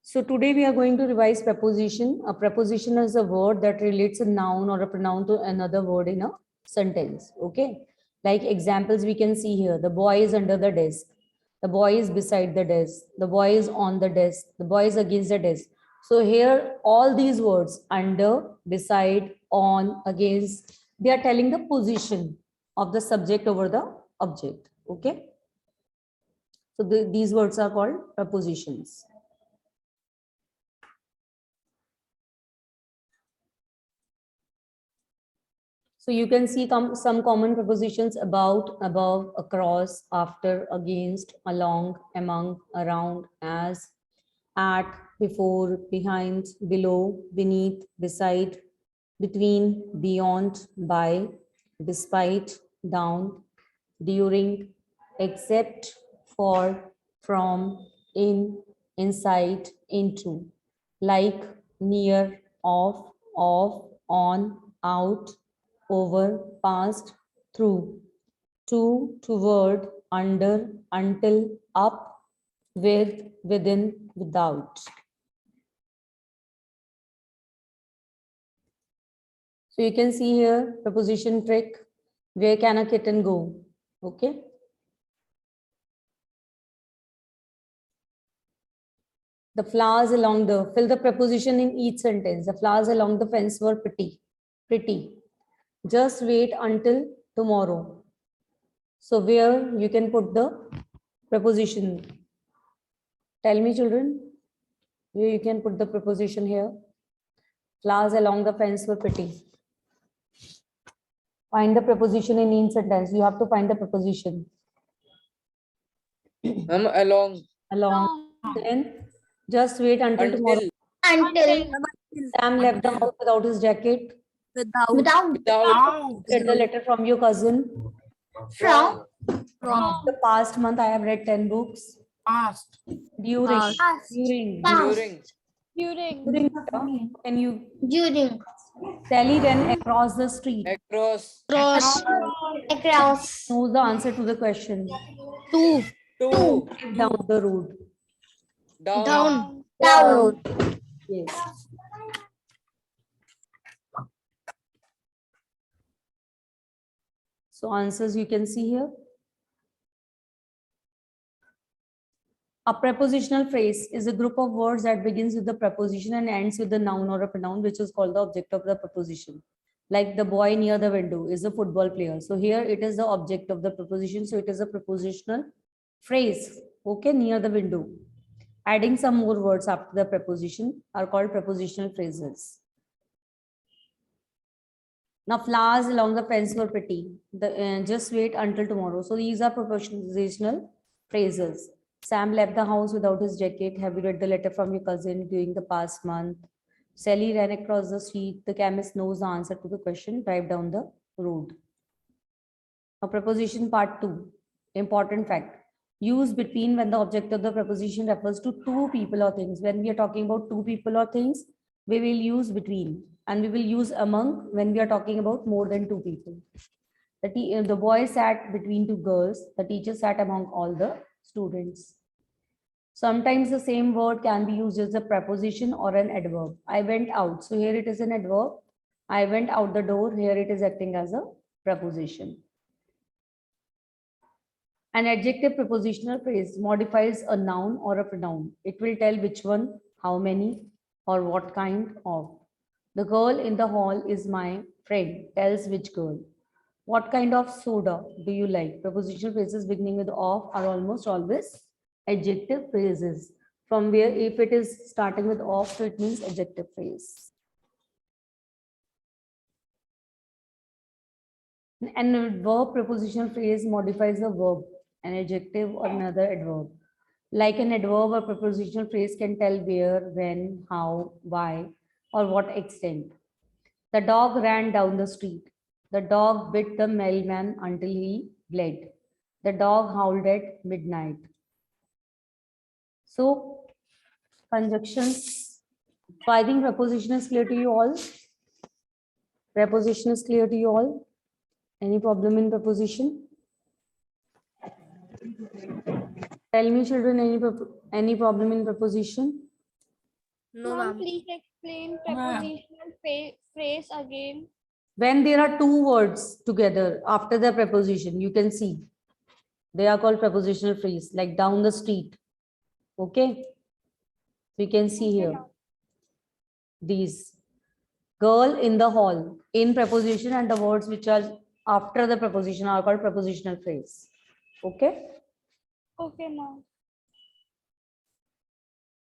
So today we are going to revise preposition. A preposition is a word that relates a noun or a pronoun to another word in a sentence. Okay. Like examples we can see here. The boy is under the desk. The boy is beside the desk. The boy is on the desk. The boy is against the desk. So here all these words under, beside, on, against, they are telling the position of the subject over the object. Okay. So these words are called prepositions. So you can see some common prepositions about, above, across, after, against, along, among, around, as, at, before, behind, below, beneath, beside, between, beyond, by, despite, down, during, except, for, from, in, inside, into, like, near, off, on, out, over, past, through, to, toward, under, until, up, with, within, without. So you can see here preposition trick. Where can a kitten go? Okay. The flowers along the, fill the preposition in each sentence. The flowers along the fence were pretty. Pretty. Just wait until tomorrow. So where you can put the preposition? Tell me, children, where you can put the preposition here. Flowers along the fence were pretty. Find the preposition in each sentence. You have to find the preposition. Along. Along. Then just wait until tomorrow. Until. Sam left the house without his jacket. Without. Get the letter from your cousin. From. The past month I have read 10 books. Past. During. Past. During. Past. During. Can you? During. Sally ran across the street. Across. Across. Knows the answer to the question. To. Down the road. Down. Down. Yes. So answers you can see here. A prepositional phrase is a group of words that begins with the preposition and ends with the noun or a pronoun, which is called the object of the preposition. Like the boy near the window is a football player. So here it is the object of the preposition. So it is a prepositional phrase. Okay, near the window. Adding some more words after the preposition are called prepositional phrases. Now flowers along the fence were pretty. Just wait until tomorrow. So these are prepositional phrases. Sam left the house without his jacket. Have you read the letter from your cousin during the past month? Sally ran across the street. The chemist knows the answer to the question. Drive down the road. Now preposition part 2. Important fact. Use between when the object of the preposition refers to two people or things. When we are talking about two people or things, we will use between. And we will use among when we are talking about more than two people. The boy sat between two girls. The teacher sat among all the students. Sometimes the same word can be used as a preposition or an adverb. I went out. So here it is an adverb. I went out the door. Here it is acting as a preposition. An adjective prepositional phrase modifies a noun or a pronoun. It will tell which one, how many, or what kind of. The girl in the hall is my friend. Tells which girl. What kind of soda do you like? Prepositional phrases beginning with of are almost always adjective phrases. From where if it is starting with of, so it means adjective phrase. An adverb prepositional phrase modifies a verb, an adjective or another adverb. Like an adverb or prepositional phrase can tell where, when, how, why, or what extent. The dog ran down the street. The dog bit the mailman until he bled. The dog howled at midnight. So, conjunctions. So, I think preposition is clear to you all. Preposition is clear to you all. Any problem in preposition? Tell me, children, any problem in preposition? No, Ma'am, ma'am. please explain Ma'am. prepositional phrase again. When there are two words together after the preposition, you can see they are called prepositional phrase, like down the street. Okay. We can see Okay, here ma'am. these girl in the hall in preposition, and the words which are after the preposition are called prepositional phrase. Okay. Okay, ma'am.